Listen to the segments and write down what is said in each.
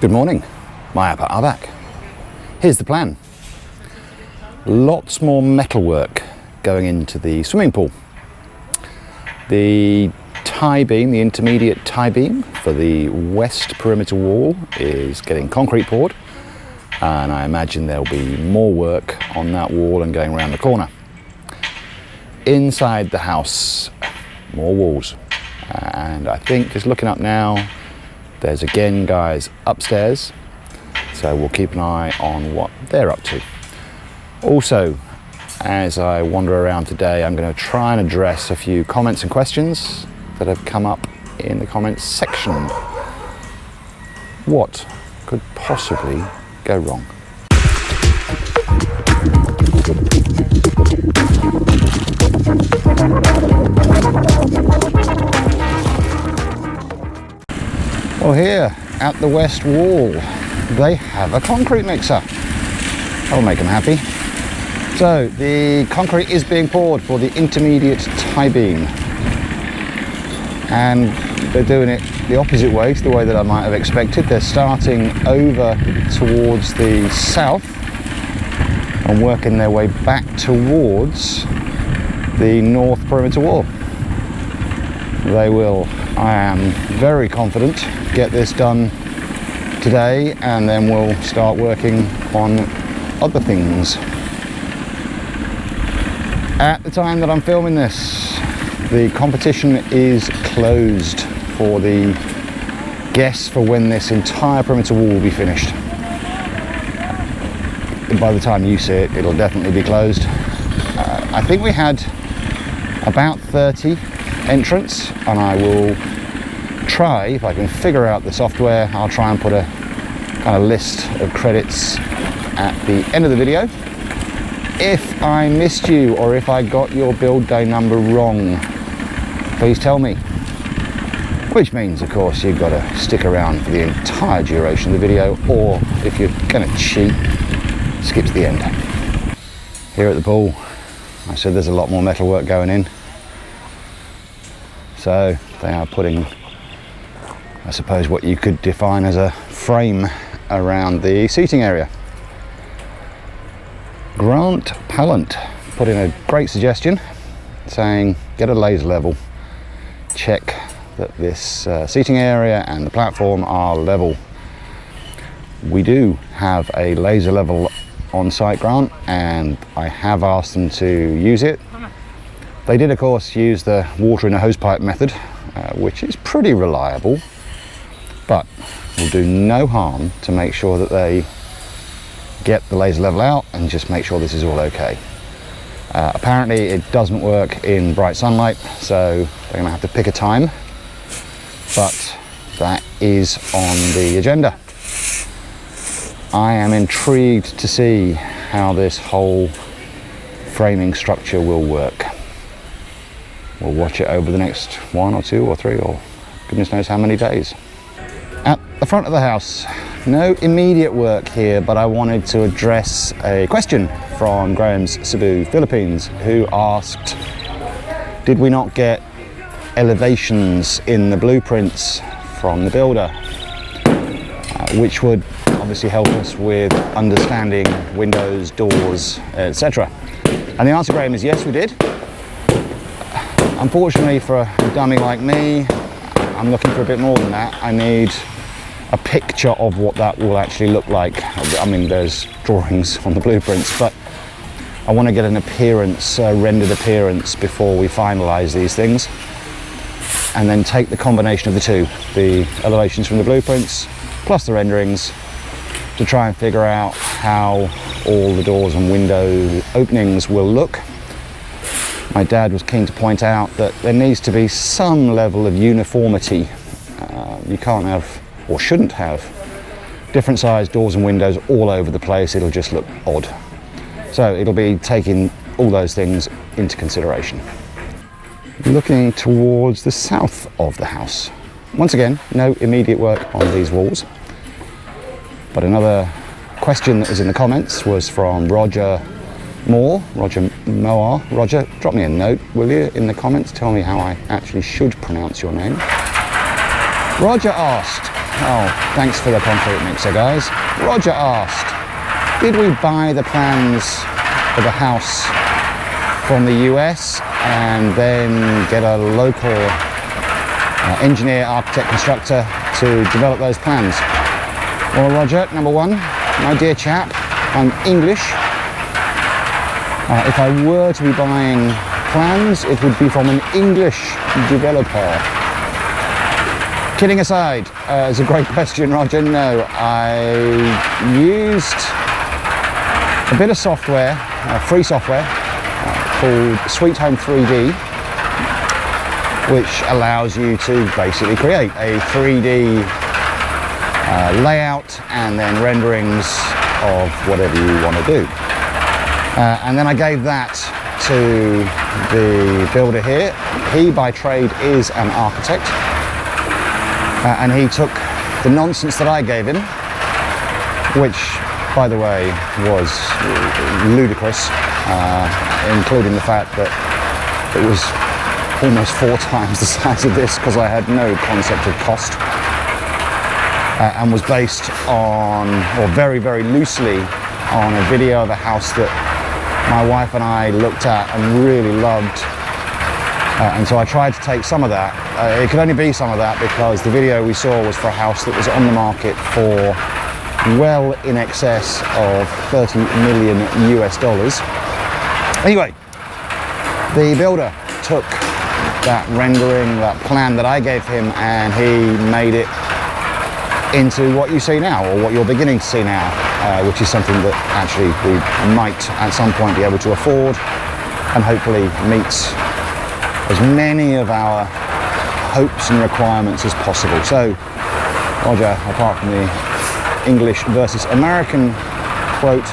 Good morning, my Appa are back. Here's the plan. Lots more metalwork going into the swimming pool. The tie beam, the intermediate tie beam for the west perimeter wall is getting concrete poured, and I imagine there'll be more work on that wall and going around the corner. Inside the house, more walls, and I think just looking up now, there's again guys upstairs, so we'll keep an eye on what they're up to. Also, as I wander around today, I'm going to try and address a few comments and questions that have come up in the comments section. What could possibly go wrong? Well, here at the west wall, they have a concrete mixer. That'll make them happy. So the concrete is being poured for the intermediate tie beam, and they're doing it the opposite way to the way that I might have expected. They're starting over towards the south and working their way back towards the north perimeter wall. They will, I am very confident, get this done today, and then we'll start working on other things. At the time that I'm filming this, the competition is closed for the guess for when this entire perimeter wall will be finished. By the time you see it, it'll definitely be closed. I think we had about 30 entrants, and I will try, if I can figure out the software, I'll try and put a kind of list of credits at the end of the video. If I missed you, or if I got your build day number wrong, please tell me. Which means, of course, you've got to stick around for the entire duration of the video, or if you're going to cheat, skip to the end. Here at the pool, I said there's a lot more metal work going in. So they are putting, I suppose, what you could define as a frame around the seating area. Grant Pallant put in a great suggestion, saying get a laser level, check that this seating area and the platform are level. We do have a laser level on site, Grant, and I have asked them to use it. They did, of course, use the water in a hosepipe method, which is pretty reliable, but will do no harm to make sure that they get the laser level out and just make sure this is all okay. Apparently it doesn't work in bright sunlight, so they're going to have to pick a time, but that is on the agenda. I am intrigued to see how this whole framing structure will work. We'll watch it over the next 1 or 2 or 3 or goodness knows how many days. At the front of the house, no immediate work here, but I wanted to address a question from Graham's Cebu, Philippines, who asked, did we not get elevations in the blueprints from the builder, which would obviously help us with understanding windows, doors, etc. And the answer, Graham, is yes, we did. Unfortunately for a dummy like me, I'm looking for a bit more than that. I need a picture of what that will actually look like. I mean, there's drawings on the blueprints, but I want to get an appearance, a rendered appearance, before we finalize these things, and then take the combination of the two, the elevations from the blueprints plus the renderings, to try and figure out how all the doors and window openings will look. My dad was keen to point out that there needs to be some level of uniformity. You can't have, or shouldn't have, different sized doors and windows all over the place. It'll just look odd. So it'll be taking all those things into consideration. Looking towards the south of the house. Once again, no immediate work on these walls. But another question that was in the comments was from Roger Moore. Roger, drop me a note, will you, in the comments. Tell me how I actually should pronounce your name. Roger asked, Oh, thanks for the concrete mixer, guys. Roger asked, did we buy the plans for the house from the US and then get a local engineer, architect, constructor to develop those plans? Well, Roger, number one, my dear chap, I'm English. If I were to be buying plans, it would be from an English developer. Kidding aside, it's a great question, Roger. No, I used a bit of software, free software, called Sweet Home 3D, which allows you to basically create a 3D layout and then renderings of whatever you want to do. And then I gave that to the builder here. He, by trade, is an architect. And he took the nonsense that I gave him, which, by the way, was ludicrous, including the fact that it was almost 4 times the size of this because I had no concept of cost, and was based on, or very, very loosely, on a video of a house that my wife and I looked at and really loved. And so I tried to take some of that. It could only be some of that because the video we saw was for a house that was on the market for well in excess of 30 million US dollars. Anyway, the builder took that rendering, that plan that I gave him, and he made it into what you see now, or what you're beginning to see now, which is something that actually we might at some point be able to afford and hopefully meet as many of our hopes and requirements as possible. So, Roger, apart from the English versus American quote,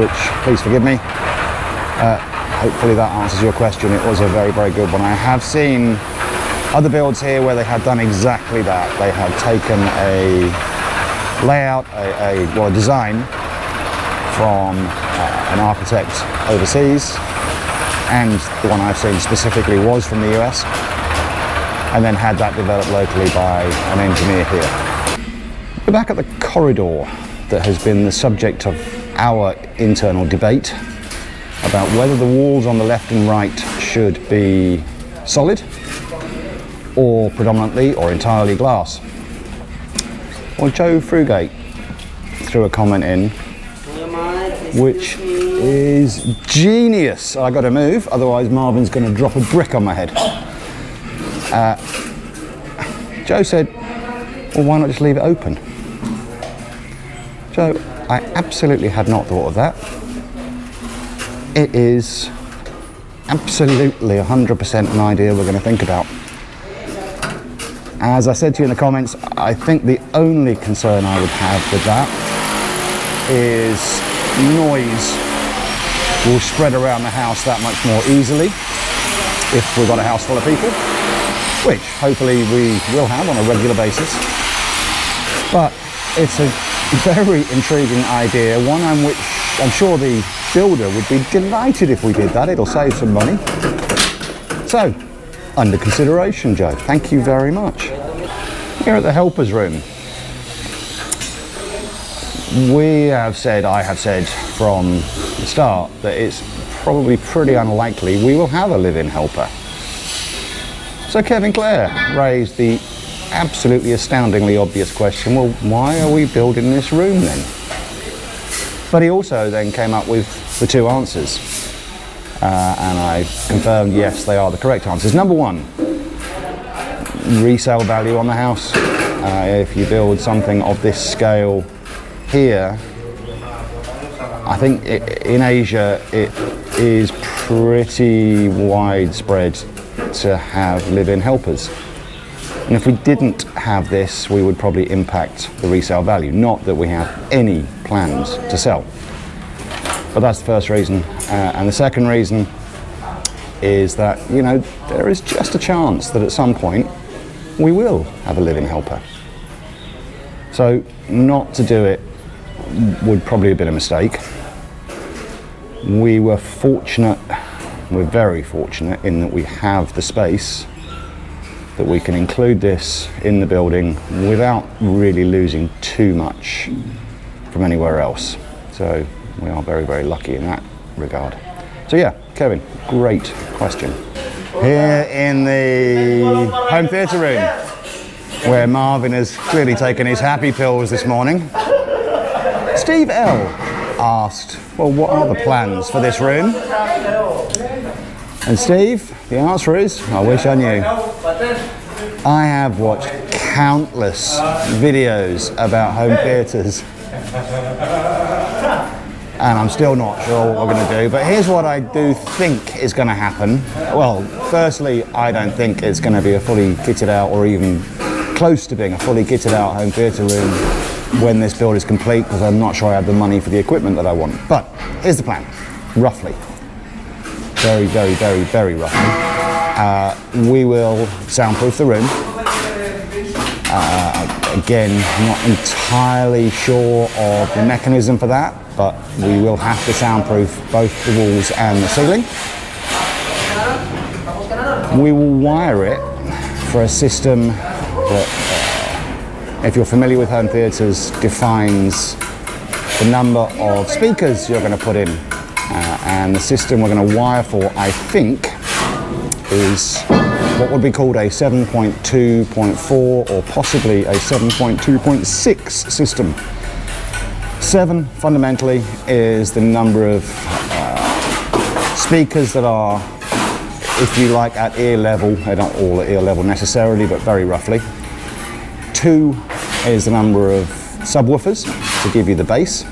which, please forgive me, hopefully that answers your question. It was a very, very good one. I have seen other builds here where they have done exactly that. They have taken a layout, a design from an architect overseas, and the one I've seen specifically was from the US, and then had that developed locally by an engineer here. We're back at the corridor that has been the subject of our internal debate about whether the walls on the left and right should be solid or predominantly or entirely glass. Well, Joe Frugate threw a comment in which is genius. I got to move, otherwise Marvin's going to drop a brick on my head. Joe said, well, why not just leave it open? Joe, I absolutely had not thought of that. It is absolutely 100% an idea we're going to think about. As I said to you in the comments, I think the only concern I would have with that is noise will spread around the house that much more easily if we've got a house full of people, which hopefully we will have on a regular basis. But it's a very intriguing idea, one on which I'm sure the builder would be delighted if we did that. It'll save some money. So, under consideration, Joe. Thank you very much. Here at the helpers room, I have said from the start that it's probably pretty unlikely we will have a live-in helper. So Kevin Clare raised the absolutely astoundingly obvious question, well, why are we building this room then? But he also then came up with the 2 answers. And I confirmed, yes, they are the correct answers. Number 1, resale value on the house. If you build something of this scale here, I think in Asia it is pretty widespread to have live-in helpers. And if we didn't have this, we would probably impact the resale value. Not that we have any plans to sell. But that's the first reason. And the second reason is that, you know, there is just a chance that at some point we will have a live-in helper. So not to do it would probably have been a mistake. We were fortunate, we're very fortunate in that we have the space that we can include this in the building without really losing too much from anywhere else. So we are very, very lucky in that regard. So yeah, Kevin, great question. Here in the home theatre room, where Marvin has clearly taken his happy pills this morning, Steve L asked, well, what are the plans for this room? And Steve, the answer is, I wish I knew. I have watched countless videos about home theatres, and I'm still not sure what we're going to do, but here's what I do think is going to happen. Well, firstly, I don't think it's going to be a fully kitted out, or even close to being a fully kitted out home theatre room when this build is complete, because I'm not sure I have the money for the equipment that I want. But here's the plan, roughly. Very, very, very, very roughly. We will soundproof the room. Again, not entirely sure of the mechanism for that, but we will have to soundproof both the walls and the ceiling. We will wire it for a system that, if you're familiar with home theatres, defines the number of speakers you're going to put in. And the system we're going to wire for, I think, is what would be called a 7.2.4 or possibly a 7.2.6 system. 7 fundamentally is the number of speakers that are, if you like, at ear level. They're not all at ear level necessarily, but very roughly. 2 is the number of subwoofers to give you the bass.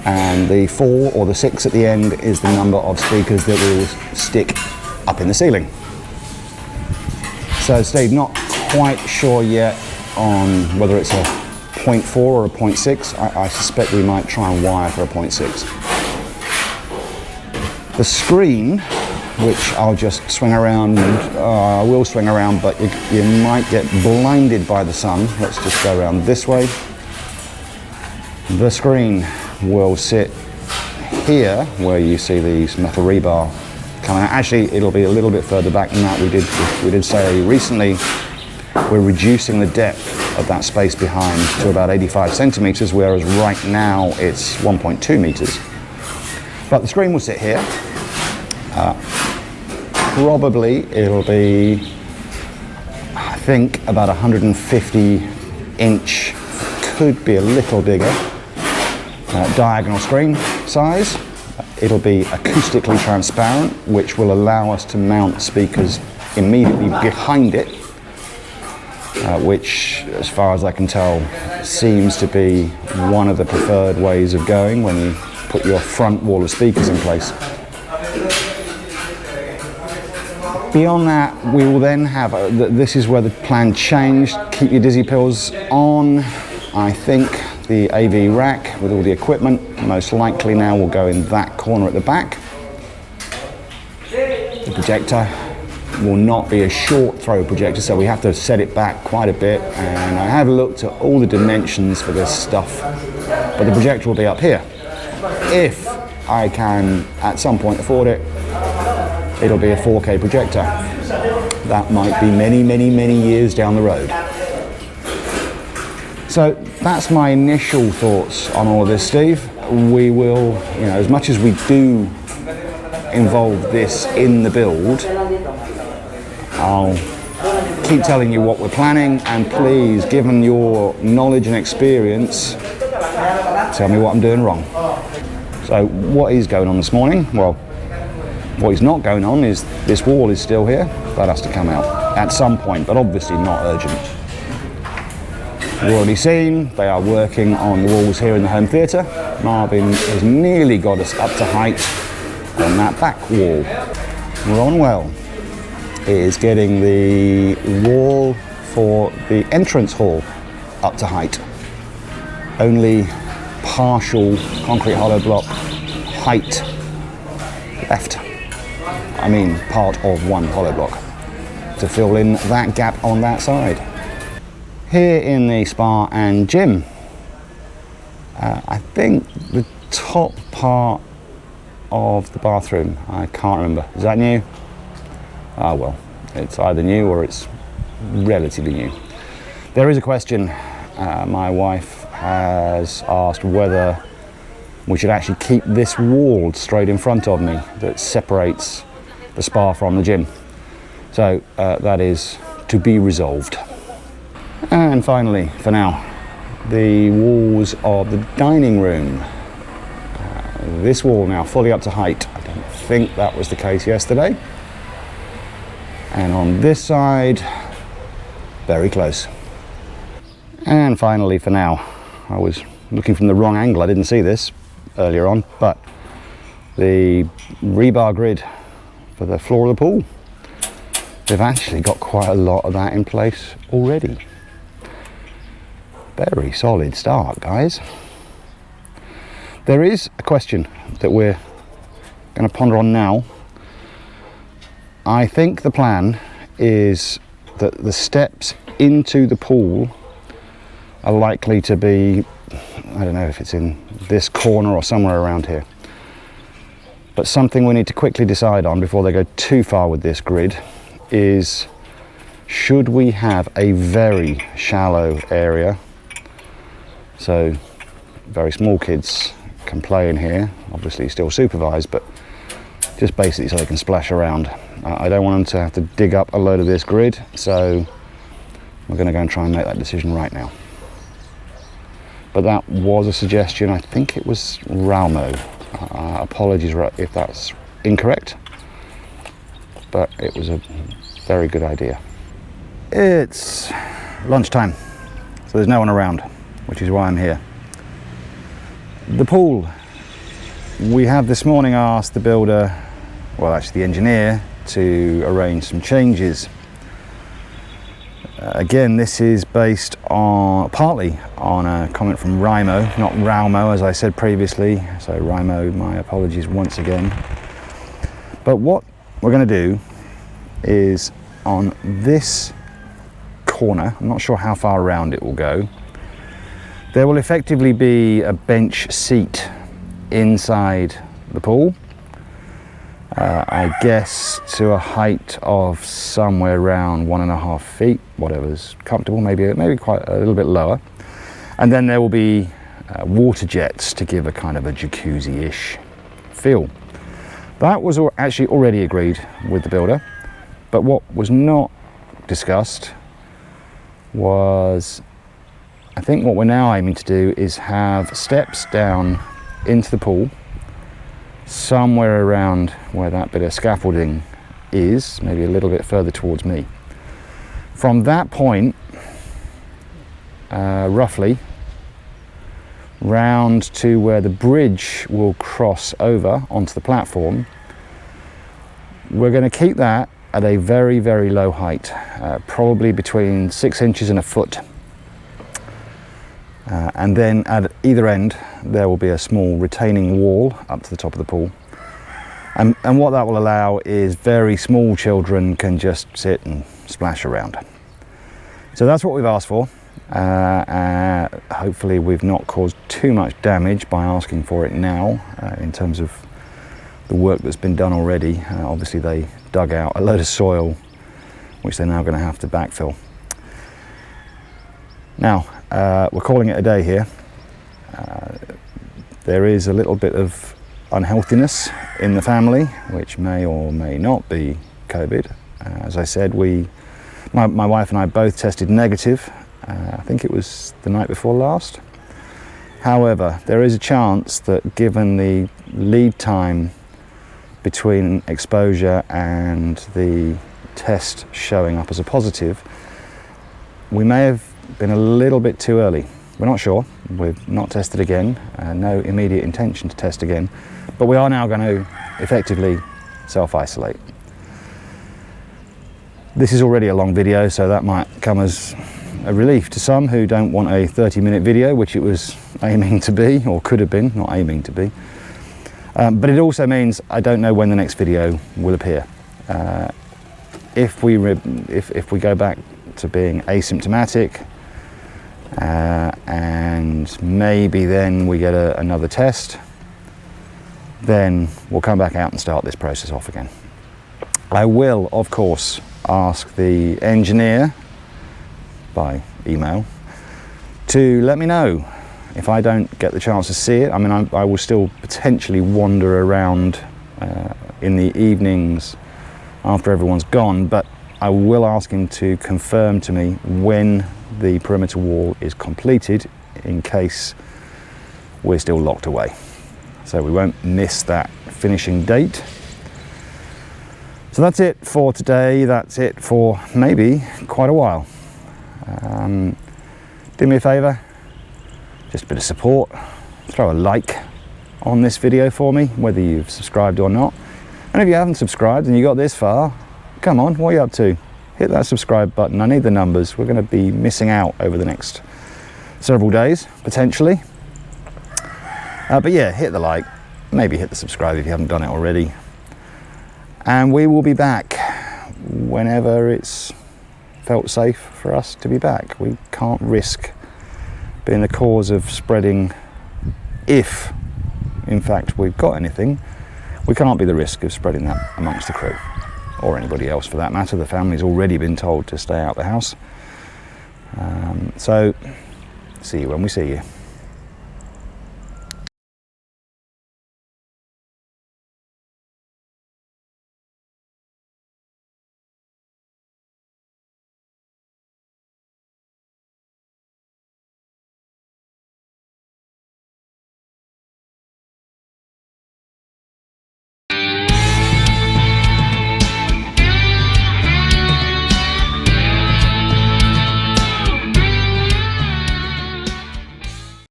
And the 4 or the 6 at the end is the number of speakers that will stick up in the ceiling. So Steve, not quite sure yet on whether it's a 0.4 or a 0.6. I suspect we might try and wire for a 0.6. The screen, which I'll just swing around, I will swing around, but you might get blinded by the sun. Let's just go around this way. The screen will sit here, where you see these metal rebar coming out. Actually, it'll be a little bit further back than that. We did say recently we're reducing the depth of that space behind to about 85 centimeters, whereas right now it's 1.2 meters. But the screen will sit here. Probably it'll be, I think, about 150 inch, could be a little bigger. Diagonal screen size. It'll be acoustically transparent, which will allow us to mount speakers immediately behind it, which, as far as I can tell, seems to be one of the preferred ways of going when you put your front wall of speakers in place. Beyond that, we will then have, this is where the plan changed, keep your dizzy pills on. I think the AV rack with all the equipment most likely now will go in that corner at the back. The projector will not be a short throw projector, so we have to set it back quite a bit, and I have looked at all the dimensions for this stuff, but the projector will be up here. If I can at some point afford it, it'll be a 4K projector. That might be many, many, many years down the road. So that's my initial thoughts on all of this, Steve. We will, as much as we do involve this in the build, I'll keep telling you what we're planning, and please, given your knowledge and experience, tell me what I'm doing wrong. So what is going on this morning? Well, what is not going on is this wall is still here. That has to come out at some point, but obviously not urgent. You've already seen they are working on the walls here in the home theatre. Marvin has nearly got us up to height on that back wall. Ron Well is getting the wall for the entrance hall up to height. Only partial concrete hollow block height left. I mean, part of one hollow block to fill in that gap on that side. Here in the spa and gym, I think the top part of the bathroom, I can't remember. Is that new? Ah, well, it's either new or it's relatively new. There is a question my wife has asked whether we should actually keep this wall straight in front of me that separates the spa from the gym. So that is to be resolved. And finally, for now, the walls of the dining room. This wall now fully up to height. I don't think that was the case yesterday. And on this side, very close. And finally, for now, I was looking from the wrong angle. I didn't see this earlier on, but the rebar grid for the floor of the pool. They've actually got quite a lot of that in place already. Very solid start, guys. There is a question that we're going to ponder on now. I think the plan is that the steps into the pool are likely to be, I don't know if it's in this corner or somewhere around here, but something we need to quickly decide on before they go too far with this grid is, should we have a very shallow area so very small kids can play in here, obviously still supervised, but just basically so they can splash around. I don't want them to have to dig up a load of this grid, so we're going to go and try and make that decision right now. But that was a suggestion. I think it was Ralmo. Apologies if that's incorrect, but it was a very good idea. It's lunchtime, so there's no one around, which is why I'm here. The pool. We have this morning asked the builder, well actually the engineer, to arrange some changes. Again, this is based on partly on a comment from Rimo, not Ralmo as I said previously, so Rimo, my apologies once again. But what we're going to do is on this corner, I'm not sure how far around it will go, there will effectively be a bench seat inside the pool, I guess to a height of somewhere around 1.5 feet, whatever's comfortable, maybe quite a little bit lower. And then there will be water jets to give a kind of a jacuzzi-ish feel. That was actually already agreed with the builder, but what was not discussed was, I think what we're now aiming to do is have steps down into the pool, somewhere around where that bit of scaffolding is, maybe a little bit further towards me. From that point, roughly, round to where the bridge will cross over onto the platform, we're going to keep that at a very, very low height, probably between 6 inches and a foot. And then at either end there will be a small retaining wall up to the top of the pool, and what that will allow is very small children can just sit and splash around. So that's what we've asked for. Hopefully we've not caused too much damage by asking for it now, in terms of the work that's been done already. Obviously they dug out a load of soil which they're now going to have to backfill. Now we're calling it a day here. There is a little bit of unhealthiness in the family, which may or may not be COVID. As I said, my wife and I both tested negative. I think it was the night before last. However, there is a chance that given the lead time between exposure and the test showing up as a positive, we may have been a little bit too early. We're not sure. We've not tested again. No immediate intention to test again, but we are now going to effectively self-isolate. This is already a long video, so that might come as a relief to some who don't want a 30-minute video, which it was aiming to be, or could have been, not aiming to be. But it also means I don't know when the next video will appear. If we go back to being asymptomatic, and maybe then we get another test, then we'll come back out and start this process off again. I will, of course, ask the engineer by email to let me know if I don't get the chance to see it. I mean, I will still potentially wander around in the evenings after everyone's gone, but I will ask him to confirm to me when the perimeter wall is completed in case we're still locked away. So we won't miss that finishing date. So that's it for today. That's it for maybe quite a while. Do me a favour, just a bit of support. Throw a like on this video for me, whether you've subscribed or not. And if you haven't subscribed and you got this far, come on, what are you up to? Hit that subscribe button. I need the numbers. We're going to be missing out over the next several days, potentially. But yeah, hit the like, maybe hit the subscribe if you haven't done it already. And we will be back whenever it's felt safe for us to be back. We can't risk being the cause of spreading, if in fact we've got anything, we can't be the risk of spreading that amongst the crew, or anybody else for that matter. The family's already been told to stay out the house. So, see you when we see you.